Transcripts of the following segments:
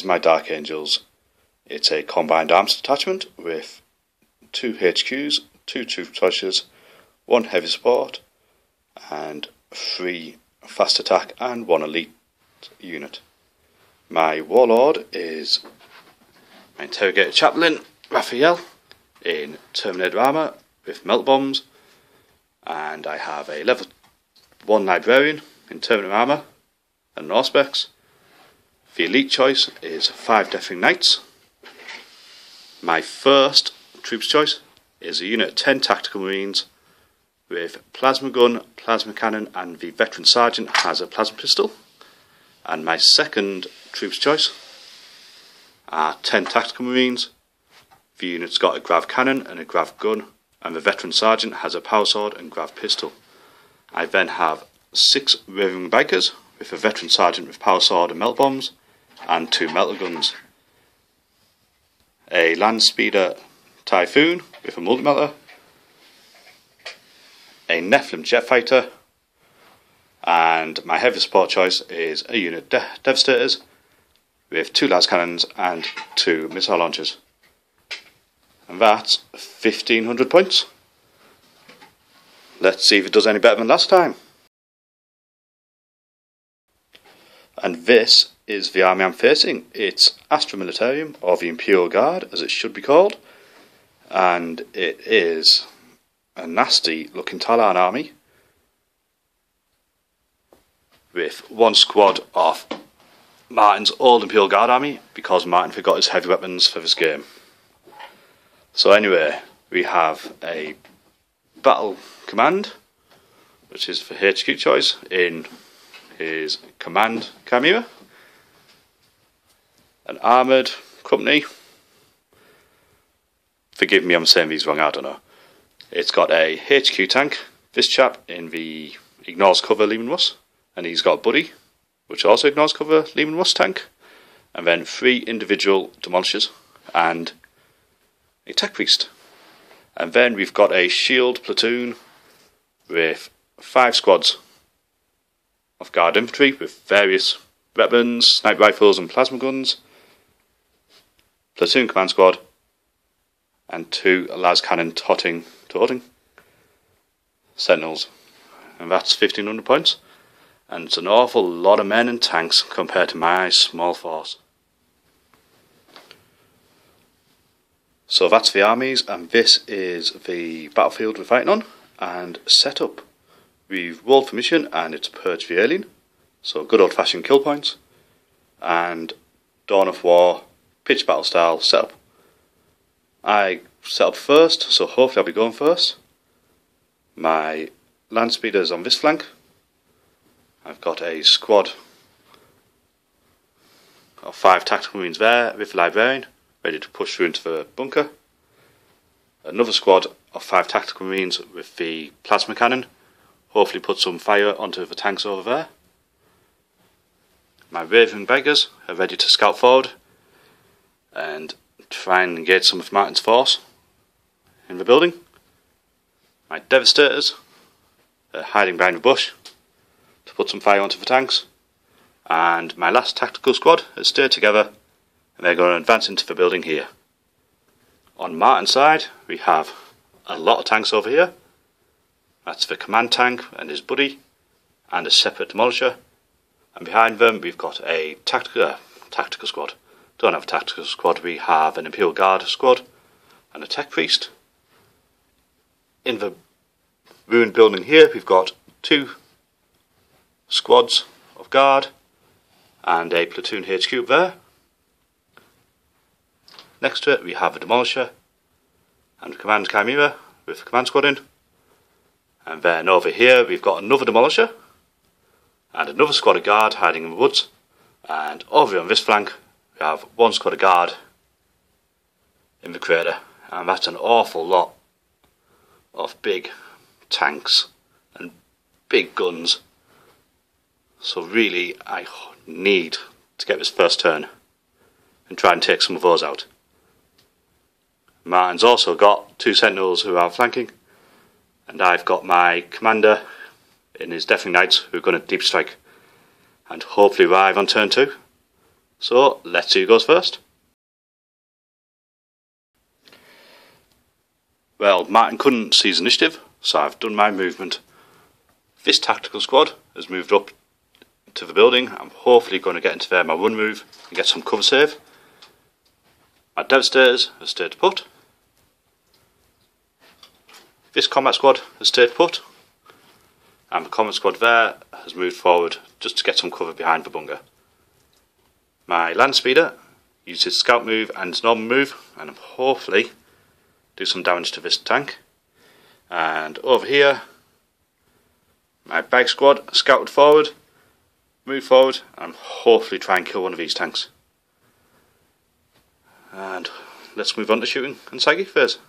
my Dark Angels. It's a combined arms detachment with 2 HQs, 2 troop choices, 1 heavy support, and 3 fast attack and 1 elite unit. My warlord is my interrogator chaplain Raphael in Terminator armour with melt bombs, and I have a level 1 librarian in Terminator armour and Auspex. The elite choice is 5 Deathwing Knights. My first troops choice is a unit of 10 Tactical Marines with plasma gun, plasma cannon, and the veteran sergeant has a plasma pistol. And my second troops choice are 10 Tactical Marines. The unit's got a grav cannon and a grav gun, and the veteran sergeant has a power sword and grav pistol. I then have 6 roving bikers with a veteran sergeant with power sword and melt bombs, and 2 melter guns. A land speeder Typhoon with a multi-melter, a Nephilim jet fighter, and my heavy support choice is a unit Devastators with 2 las cannons and 2 missile launchers. And that's 1500 points. Let's see if it does any better than last time. And this is the army I'm facing. It's Astro Militarum, or the Imperial Guard as it should be called, and it is a nasty looking Talon army with 1 squad of Martin's old Imperial Guard army, because Martin forgot his heavy weapons for this game. So anyway, we have a battle command, which is for HQ choice in his command Chimera, an armoured company. Forgive me, I'm saying these wrong, I don't know. It's got a HQ tank, this chap in the ignores cover Lehman Russ, and he's got a buddy which also ignores cover Lehman Russ tank, and then 3 individual demolishers and a tech priest. And then we've got a shield platoon with 5 squads of guard infantry with various weapons, sniper rifles and plasma guns, platoon command squad, and 2 las cannon toting sentinels. And that's 1500 points, and it's an awful lot of men and tanks compared to my small force. So that's the armies, and this is the battlefield we're fighting on and set up. We've rolled for mission, and it's Purge the Alien, so good old fashioned kill points, and Dawn of War pitch battle style setup. I set up first, so hopefully I'll be going first. My land speeder's on this flank. I've got a squad of 5 Tactical Marines there with the librarian ready to push through into the bunker. Another squad of 5 Tactical Marines with the plasma cannon, hopefully put some fire onto the tanks over there. My raving beggars are ready to scout forward and try and engage some of Martin's force in the building. My devastators are hiding behind a bush to put some fire onto the tanks, and my last tactical squad has stayed together and they're going to advance into the building here. On Martin's side we have a lot of tanks over here. That's the command tank and his buddy, and a separate demolisher, and behind them we've got a tactical squad. Don't have a tactical squad, we have an Imperial Guard squad and a tech priest. In the ruined building here we've got 2 squads of guard and a platoon HQ there. Next to it we have a demolisher and a command Chimera with the command squad in. And then over here we've got another demolisher and another squad of guard hiding in the woods. And over on this flank we have 1 squad of guard in the crater, and that's an awful lot of big tanks and big guns. So really I need to get this first turn and try and take some of those out. Martin's also got 2 sentinels who are flanking, and I've got my commander in his Deathwing Knights who are going to deep strike and hopefully arrive on turn 2. So let's see who goes first. Well, Martin couldn't seize initiative, so I've done my movement. This tactical squad has moved up to the building. I'm hopefully going to get into there my run move and get some cover save. My Devastators have stayed put. This combat squad has stayed put. And the combat squad there has moved forward just to get some cover behind the bunker. My land speeder used his scout move and his normal move, and hopefully do some damage to this tank. And over here, my bag squad scouted forward, moved forward, and hopefully try and kill one of these tanks. And let's move on to shooting and psychic phase.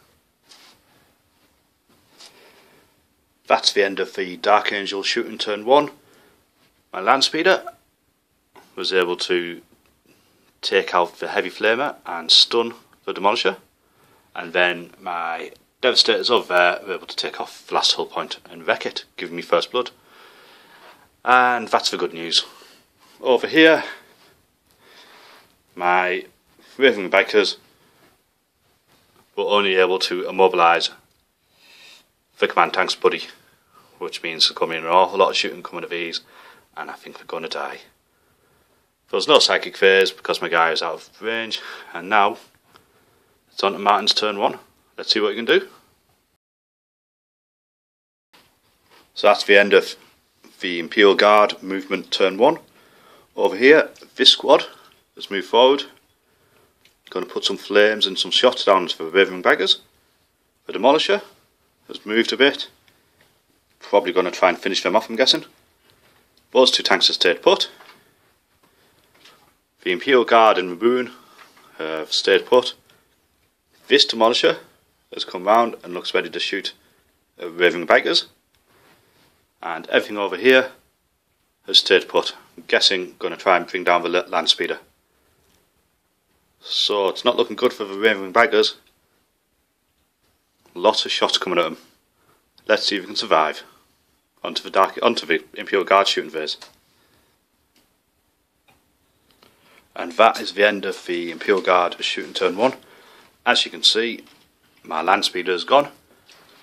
That's the end of the Dark Angel shooting turn 1. My land speeder was able to take out the heavy flamer and stun the demolisher, and then my Devastators over there were able to take off the last hull point and wreck it, giving me first blood. And that's the good news. Over here, my Raving Bikers were only able to immobilise the command tank's buddy, which means there's going to be an awful lot of shooting coming at these, and I think they're going to die. There was no psychic phase because my guy is out of range, and now it's on to Martin's turn 1. Let's see what he can do. So that's the end of the Imperial Guard movement turn 1. Over here, this squad has moved forward. Going to put some flames and some shots down for the Raving Baggers. The Demolisher has moved a bit. Probably going to try and finish them off, I'm guessing. Those two tanks have stayed put. The Imperial Guard in Maroon have stayed put. This Demolisher has come round and looks ready to shoot Raving Bikers. And everything over here has stayed put. I'm guessing going to try and bring down the land speeder. So it's not looking good for the Raving Bikers. Lots of shots coming at them. Let's see if we can survive. Onto the Imperial Guard shooting phase. And that is the end of the Imperial Guard shooting turn 1. As you can see, my land speeder is gone.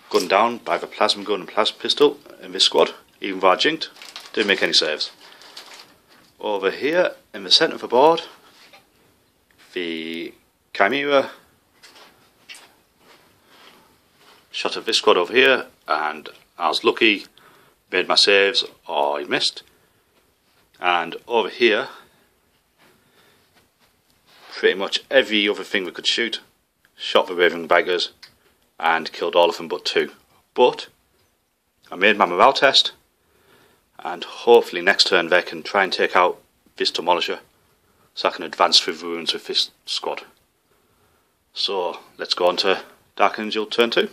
Gunned down by the plasma gun and plasma pistol in this squad, even though I jinked, didn't make any saves. Over here, in the centre of the board, the Chimera shot at this squad over here, and I was lucky, made my saves, or I missed. And over here, pretty much every other thing we could shoot, shot the Raving Bikers, and killed all of them but 2. But I made my morale test, and hopefully next turn they can try and take out this Demolisher, so I can advance through the ruins with this squad. So let's go on to Dark Angel turn 2.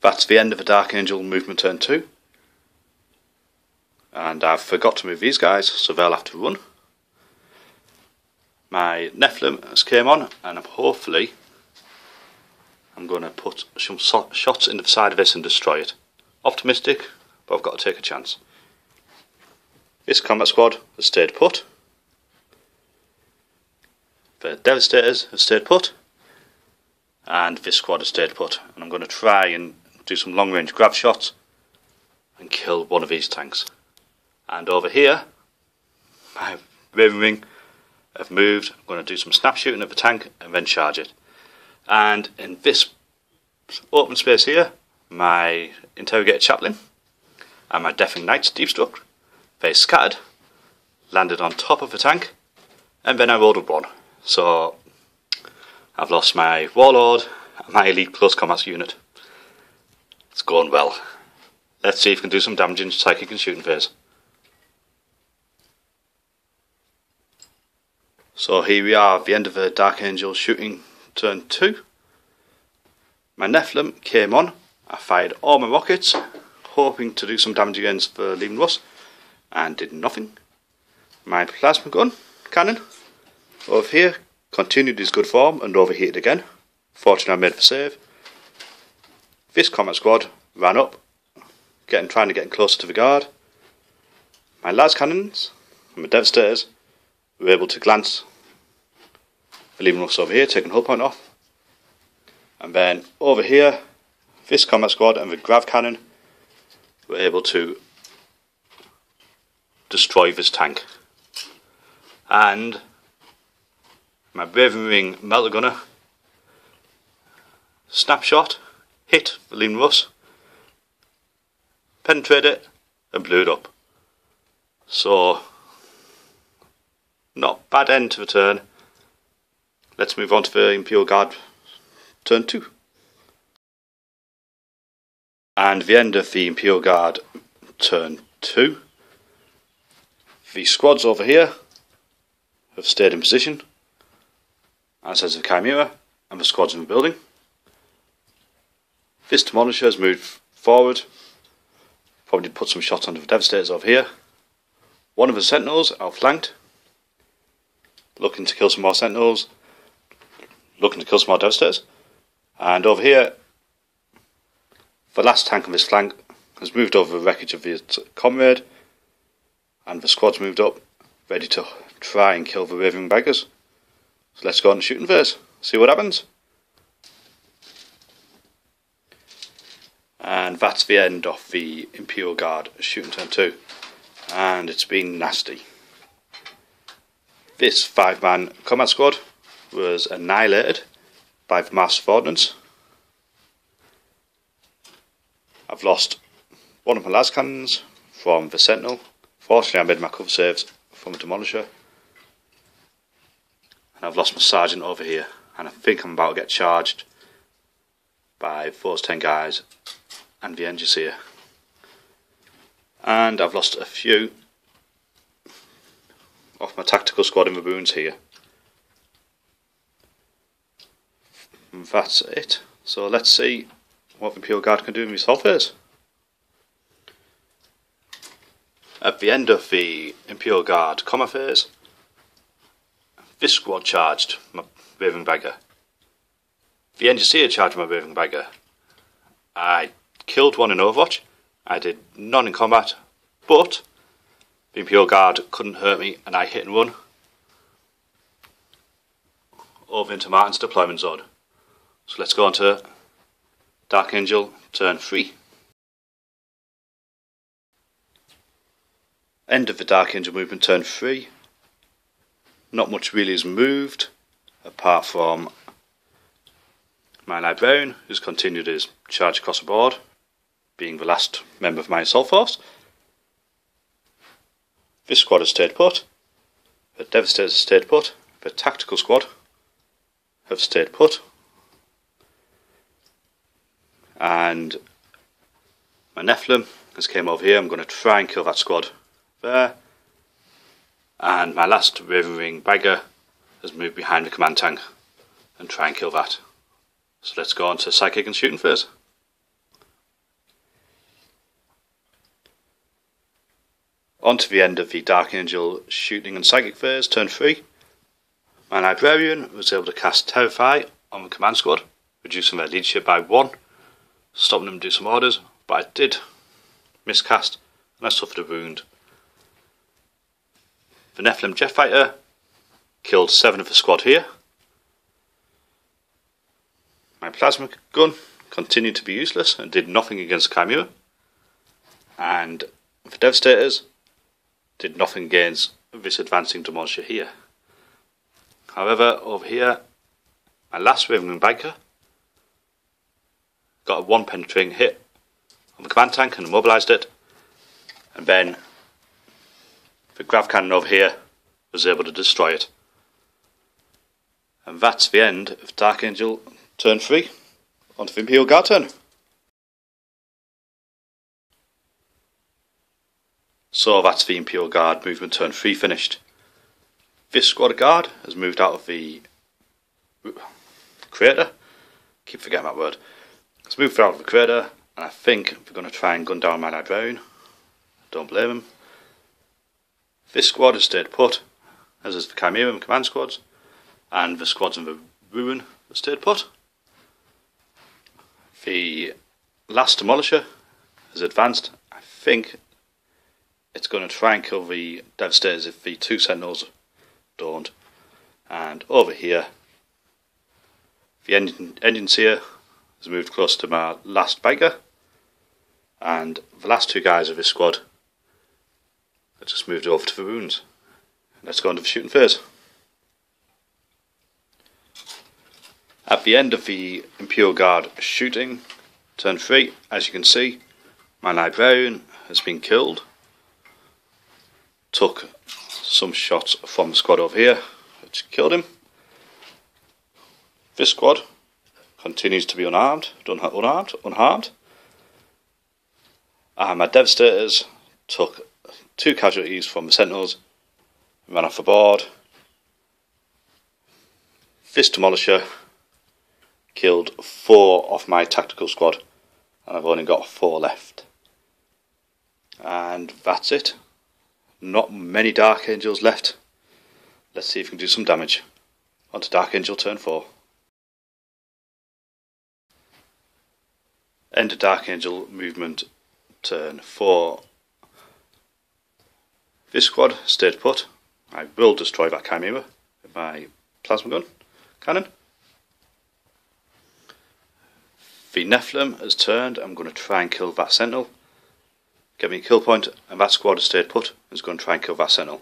That's the end of the Dark Angel movement turn 2. And I've forgot to move these guys, so they'll have to run. My Nephilim has came on, and hopefully I'm going to put some shots into the side of this and destroy it. Optimistic, but I've got to take a chance. This combat squad has stayed put. The Devastators have stayed put. And this squad has stayed put. And I'm going to try and do some long range grab shots and kill one of these tanks. And over here, my Raven Wing have moved. I'm going to do some snap shooting at the tank and then charge it. And in this open space here, my Interrogator Chaplain and my Deafening Knights deep struck. They scattered, landed on top of the tank, and then I rolled a 1. So I've lost my Warlord and my Elite Close Combat unit. It's going well. Let's see if we can do some damage in psychic and shooting phase. So here we are at the end of the Dark Angel shooting turn 2. My Nephilim came on. I fired all my rockets, hoping to do some damage against the Leman Russ, and did nothing. My plasma gun cannon over here continued his good form and overheated again. Fortunately I made the save. This combat squad ran up, trying to get closer to the guard. My las cannons and my devastators were able to glance the leaving us over here, taking hull point off. And then over here, this combat squad and the grav cannon were able to destroy this tank. And my Raven Ring melter gunner snapshot hit the lean Russ, penetrated it and blew it up. So not bad end to the turn. Let's move on to the Imperial Guard turn 2. And the end of the Imperial Guard turn 2. The squads over here have stayed in position, as has the Chimera and the squads in the building. This Demolisher has moved forward, probably put some shots onto the Devastators over here. One of the Sentinels outflanked, looking to kill some more Sentinels, looking to kill some more Devastators. And over here, the last tank on this flank has moved over the wreckage of the comrade, and the squad's moved up, ready to try and kill the Raving Baggers. So let's go on the shooting phase, see what happens. And that's the end of the Imperial Guard shooting turn 2. And it's been nasty. This 5-man combat squad was annihilated by the mass ordnance. I've lost one of my las cannons from the Sentinel. Fortunately I made my cover saves from the Demolisher. And I've lost my sergeant over here, and I think I'm about to get charged by those 10 guys and the Engineer. And I've lost a few of my tactical squad in the wounds here. And that's it. So let's see what the Imperial Guard can do in this whole phase. At the end of the Imperial Guard combat phase, this squad charged my Raving Bagger. The Engineer charged my Raving Bagger. I killed one in Overwatch. I did none in combat, but the Imperial Guard couldn't hurt me, and I hit and run over into Martin's deployment zone. So let's go on to Dark Angel turn 3. End of the Dark Angel movement turn 3. Not much really has moved, apart from my Librarian, who's continued his charge across the board, being the last member of my assault force. This squad has stayed put. The Devastators have stayed put. The tactical squad have stayed put. And my Nephilim has came over here. I'm going to try and kill that squad there. And my last Raven Ring Bagger has moved behind the command tank and try and kill that. So let's go on to psychic and shooting phase. On to the end of the Dark Angel shooting and psychic phase, turn 3. My Librarian was able to cast Terrify on the command squad, reducing their leadership by 1, stopping them to do some orders, but I did miscast and I suffered a wound. The Nephilim Jet Fighter killed 7 of the squad here. My plasma gun continued to be useless and did nothing against Chimera. And the Devastators did nothing against this advancing Demolisher here. However, over here, my last Raven Ring Bagger got a 1 penetrating hit on the command tank and immobilised it. And then the grav cannon over here was able to destroy it. And that's the end of Dark Angel turn 3. On to the Imperial Guard turn. So that's the Imperial Guard movement turn 3 finished. This squad of guard has moved out of the crater. Keep forgetting that word. It's moved out of the crater, and I think we're going to try and gun down my Librarian. Don't blame him. This squad has stayed put, as is the Chimera and command squads, and the squads in the ruin have stayed put. The last Demolisher has advanced. I think It's going to try and kill the Devastators if the 2 Sentinels don't. And over here, the engine seer has moved close to my last biker, and the last 2 guys of this squad have just moved over to the ruins. Let's go into the shooting phase. At the end of the Imperial Guard shooting, turn 3, as you can see, my Librarian has been killed. Took some shots from the squad over here, which killed him. This squad continues to be unharmed. And my Devastators took 2 casualties from the Sentinels and ran off the board. This Demolisher killed 4 of my tactical squad, and I've only got 4 left. And that's it. Not many Dark Angels left. Let's see if we can do some damage. On to Dark Angel turn 4. End of Dark Angel movement turn 4. This squad stayed put. I will destroy that Chimera with my plasma gun cannon. The Nephilim has turned. I'm going to try and kill that Sentinel. Get me a kill point, and that squad has stayed put. Is going to try and kill that Sentinel.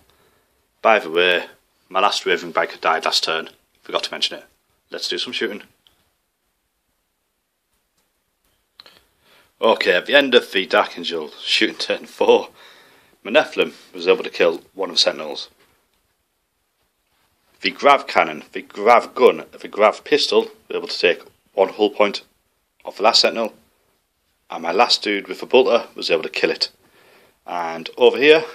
By the way, my last Raving biker died last turn. Forgot to mention it. Let's do some shooting. Okay, at the end of the Dark Angel shooting turn 4, my Nephilim was able to kill 1 of the Sentinels. The Grav Cannon, the Grav Gun, the Grav Pistol were able to take 1 hull point of the last Sentinel, and my last dude with the bolter was able to kill it. And over here,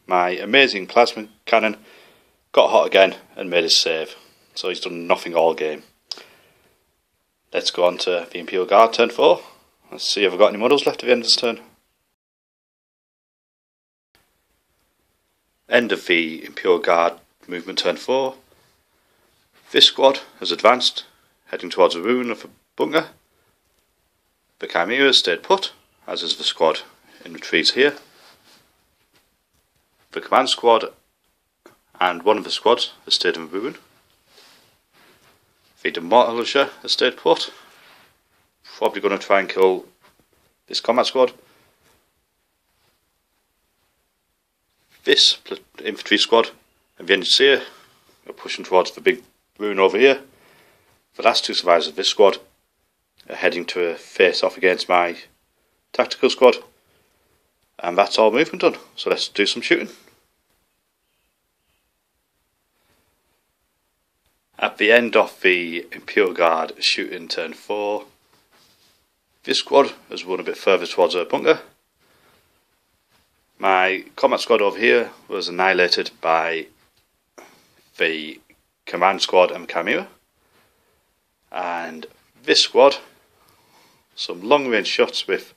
my amazing plasma cannon got hot again and made his save, so he's done nothing all game. Let's go on to the Imperial Guard turn 4. Let's see if I've got any models left at the end of this turn. End of the Imperial Guard movement turn 4. This squad has advanced, heading towards the ruin of the bunker. The Chimera stayed put, as is the squad in retreat here. The command squad and 1 of the squads has stayed in the ruin. The Demolisher has stayed put. Probably going to try and kill this combat squad. This infantry squad and the engine seer are pushing towards the big ruin over here. The last 2 survivors of this squad are heading to a face off against my tactical squad, and that's all movement done. So let's do some shooting. At the end of the Imperial Guard shooting turn 4, this squad has run a bit further towards a bunker. My combat squad over here was annihilated by the command squad and Chimera, and this squad, some long range shots with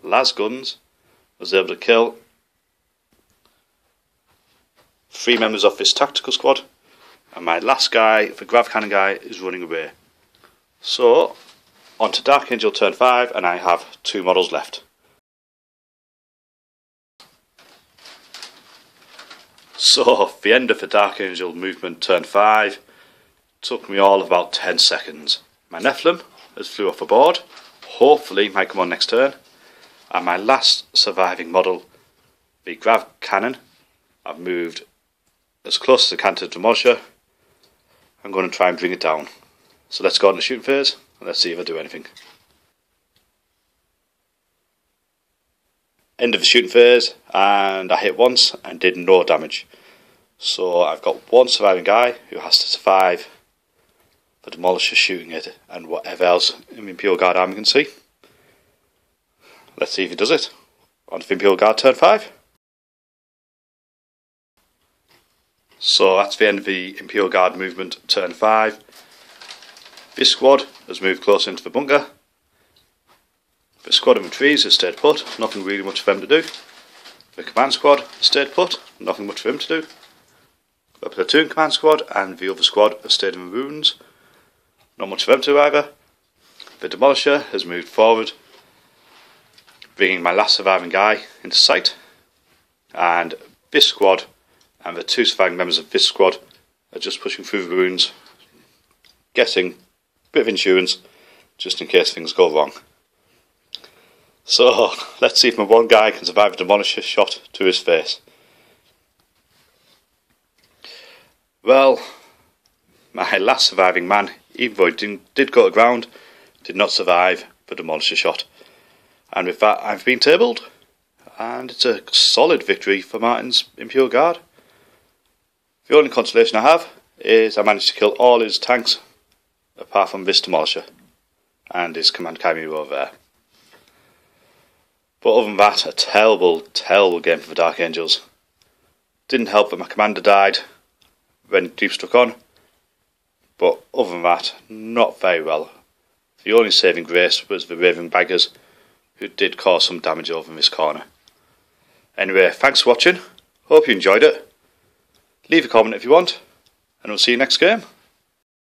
las guns, was able to kill 3 members of this tactical squad, and my last guy, the Grav Cannon guy, is running away. So on to Dark Angel turn 5, and I have 2 models left. So the end of the Dark Angel movement turn 5 took me all about 10 seconds. My Nephilim has flew off the board, hopefully might come on next turn, and my last surviving model, the Grav Cannon, I've moved as close as I can to the Demolisher. I'm going to try and bring it down. So let's go on to the shooting phase, and let's see if I do anything. End of the shooting phase, and I hit once and did no damage. So I've got 1 surviving guy who has to survive the Demolisher shooting it and whatever else in the Imperial Guard army can see. Let's see if he does it. On to the Imperial Guard turn 5. So that's the end of the Imperial Guard movement turn 5. This squad has moved close into the bunker. The squad in the trees has stayed put, nothing really much for them to do. The command squad has stayed put, nothing much for them to do. The platoon command squad and the other squad have stayed in the ruins, not much for them to do either. The Demolisher has moved forward, bringing my last surviving guy into sight. and this squad and the 2 surviving members of this squad are just pushing through the ruins, getting a bit of insurance just in case things go wrong. So let's see if my one guy can survive a demolisher shot to his face. Well, my last surviving man, even though he did go to ground, did not survive the demolisher shot. And with that, I've been tabled, and it's a solid victory for Martin's Impure Guard. The only consolation I have is I managed to kill all his tanks, apart from this demolisher and his command cameo over there. But other than that, a terrible, terrible game for the Dark Angels. Didn't help that my commander died when Dupe struck on, but other than that, not very well. The only saving grace was the Raven Baggers, who did cause some damage over in this corner. Anyway, thanks for watching, hope you enjoyed it. Leave a comment if you want, and we'll see you next game.